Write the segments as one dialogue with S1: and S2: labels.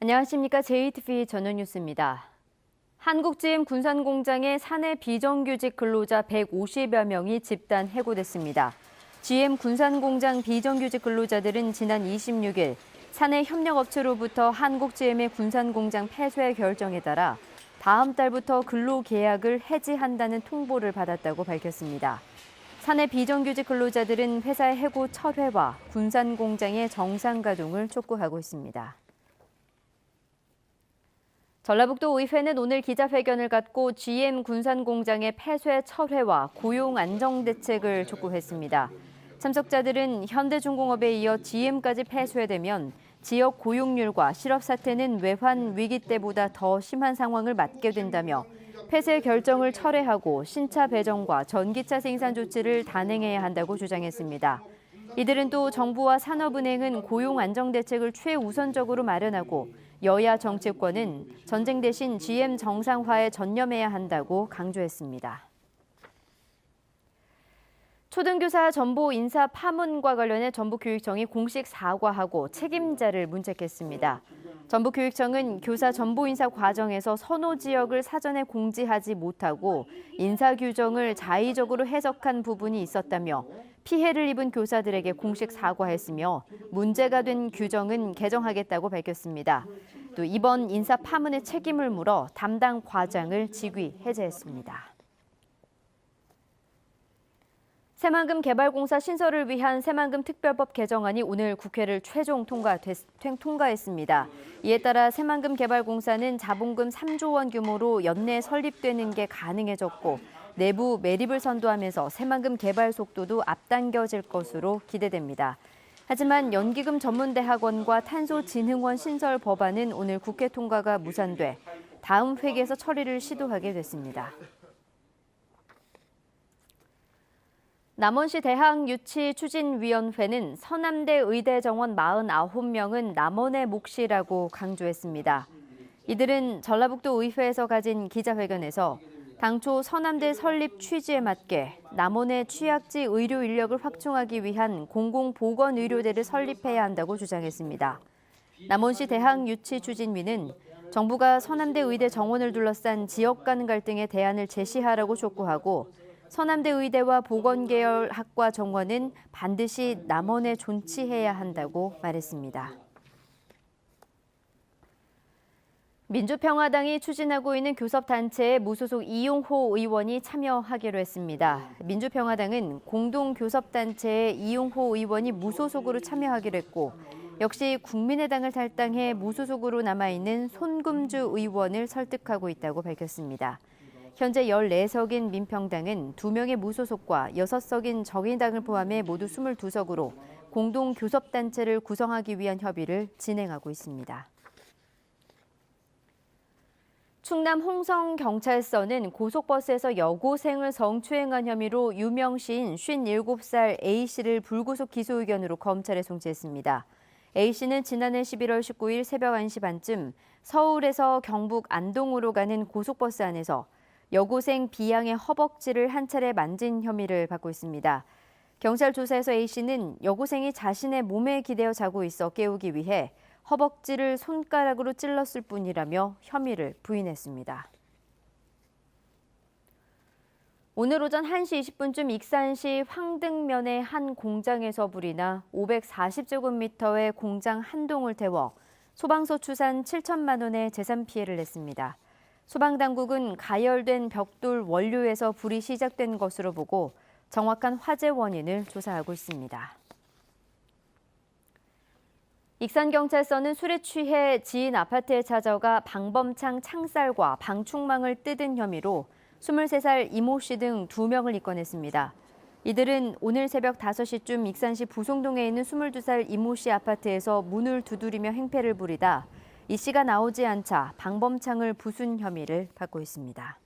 S1: 안녕하십니까. JTBC 전용뉴스입니다. 한국GM 군산공장의 사내 비정규직 근로자 150여 명이 집단 해고됐습니다. GM 군산공장 비정규직 근로자들은 지난 26일 사내 협력업체로부터 한국GM의 군산공장 폐쇄 결정에 따라 다음 달부터 근로계약을 해지한다는 통보를 받았다고 밝혔습니다. 사내 비정규직 근로자들은 회사의 해고 철회와 군산공장의 정상 가동을 촉구하고 있습니다. 전라북도 의회는 오늘 기자회견을 갖고 GM 군산공장의 폐쇄 철회와 고용 안정 대책을 촉구했습니다. 참석자들은 현대중공업에 이어 GM까지 폐쇄되면 지역 고용률과 실업 사태는 외환 위기 때보다 더 심한 상황을 맞게 된다며 폐쇄 결정을 철회하고 신차 배정과 전기차 생산 조치를 단행해야 한다고 주장했습니다. 이들은 또 정부와 산업은행은 고용 안정 대책을 최우선적으로 마련하고 여야 정치권은 전쟁 대신 GM 정상화에 전념해야 한다고 강조했습니다. 초등교사 전보 인사 파문과 관련해 전북교육청이 공식 사과하고 책임자를 문책했습니다. 전북교육청은 교사 전보 인사 과정에서 선호 지역을 사전에 공지하지 못하고 인사 규정을 자의적으로 해석한 부분이 있었다며 피해를 입은 교사들에게 공식 사과했으며 문제가 된 규정은 개정하겠다고 밝혔습니다. 또 이번 인사 파문의 책임을 물어 담당 과장을 직위 해제했습니다. 새만금 개발공사 신설을 위한 새만금 특별법 개정안이 오늘 국회를 최종 통과했습니다. 이에 따라 새만금 개발공사는 자본금 3조 원 규모로 연내 설립되는 게 가능해졌고 내부 매립을 선도하면서 새만금 개발 속도도 앞당겨질 것으로 기대됩니다. 하지만 연기금 전문대학원과 탄소진흥원 신설 법안은 오늘 국회 통과가 무산돼 다음 회기에서 처리를 시도하게 됐습니다. 남원시 대학유치추진위원회는 서남대 의대 정원 49명은 남원의 몫이라고 강조했습니다. 이들은 전라북도 의회에서 가진 기자회견에서 당초 서남대 설립 취지에 맞게 남원의 취약지 의료 인력을 확충하기 위한 공공보건의료대를 설립해야 한다고 주장했습니다. 남원시 대학유치추진위는 정부가 서남대 의대 정원을 둘러싼 지역 간 갈등에 대안을 제시하라고 촉구하고 서남대 의대와 보건계열학과 정원은 반드시 남원에 존치해야 한다고 말했습니다. 민주평화당이 추진하고 있는 교섭단체에 무소속 이용호 의원이 참여하기로 했습니다. 민주평화당은 공동교섭단체에 이용호 의원이 무소속으로 참여하기로 했고 역시 국민의당을 탈당해 무소속으로 남아있는 손금주 의원을 설득하고 있다고 밝혔습니다. 현재 14석인 민평당은 2명의 무소속과 6석인 정의당을 포함해 모두 22석으로 공동교섭단체를 구성하기 위한 협의를 진행하고 있습니다. 충남 홍성경찰서는 고속버스에서 여고생을 성추행한 혐의로 유명 시인 57살 A씨를 불구속 기소 의견으로 검찰에 송치했습니다. A씨는 지난해 11월 19일 새벽 1시 반쯤 서울에서 경북 안동으로 가는 고속버스 안에서 여고생 B양의 허벅지를 한 차례 만진 혐의를 받고 있습니다. 경찰 조사에서 A씨는 여고생이 자신의 몸에 기대어 자고 있어 깨우기 위해 허벅지를 손가락으로 찔렀을 뿐이라며 혐의를 부인했습니다. 오늘 오전 1시 20분쯤 익산시 황등면의 한 공장에서 불이 나 540제곱미터의 공장 한 동을 태워 소방서 추산 7천만 원의 재산 피해를 냈습니다. 소방당국은 가열된 벽돌 원료에서 불이 시작된 것으로 보고 정확한 화재 원인을 조사하고 있습니다. 익산경찰서는 술에 취해 지인 아파트에 찾아가 방범창 창살과 방충망을 뜯은 혐의로 23살 이모 씨 등 2명을 입건했습니다. 이들은 오늘 새벽 5시쯤 익산시 부송동에 있는 22살 이모 씨 아파트에서 문을 두드리며 행패를 부리다 이 씨가 나오지 않자 방범창을 부순 혐의를 받고 있습니다.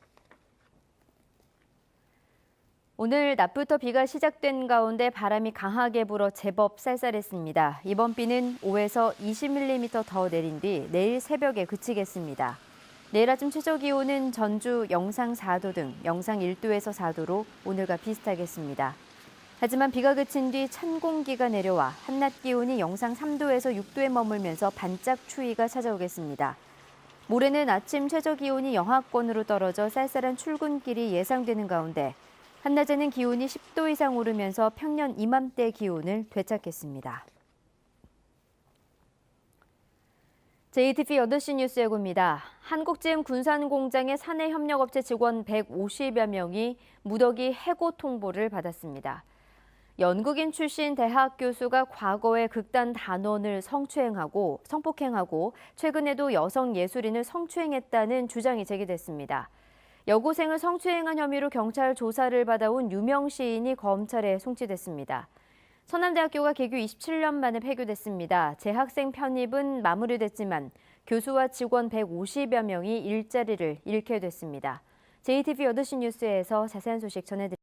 S1: 오늘 낮부터 비가 시작된 가운데 바람이 강하게 불어 제법 쌀쌀했습니다. 이번 비는 5에서 20mm 더 내린 뒤 내일 새벽에 그치겠습니다. 내일 아침 최저기온은 전주 영상 4도 등 영상 1도에서 4도로 오늘과 비슷하겠습니다. 하지만 비가 그친 뒤 찬 공기가 내려와 한낮 기온이 영상 3도에서 6도에 머물면서 반짝 추위가 찾아오겠습니다. 모레는 아침 최저 기온이 영하권으로 떨어져 쌀쌀한 출근길이 예상되는 가운데 한낮에는 기온이 10도 이상 오르면서 평년 이맘때 기온을 되찾겠습니다. JTBC 8시 뉴스 예고입니다. 한국GM 군산공장의 사내협력업체 직원 150여 명이 무더기 해고 통보를 받았습니다. 연극인 출신 대학 교수가 과거에 극단 단원을 성폭행하고 최근에도 여성 예술인을 성추행했다는 주장이 제기됐습니다. 여고생을 성추행한 혐의로 경찰 조사를 받아온 유명 시인이 검찰에 송치됐습니다. 서남대학교가 개교 27년 만에 폐교됐습니다. 재학생 편입은 마무리됐지만 교수와 직원 150여 명이 일자리를 잃게 됐습니다. JTBC 8시 뉴스에서 자세한 소식 전해드립니다.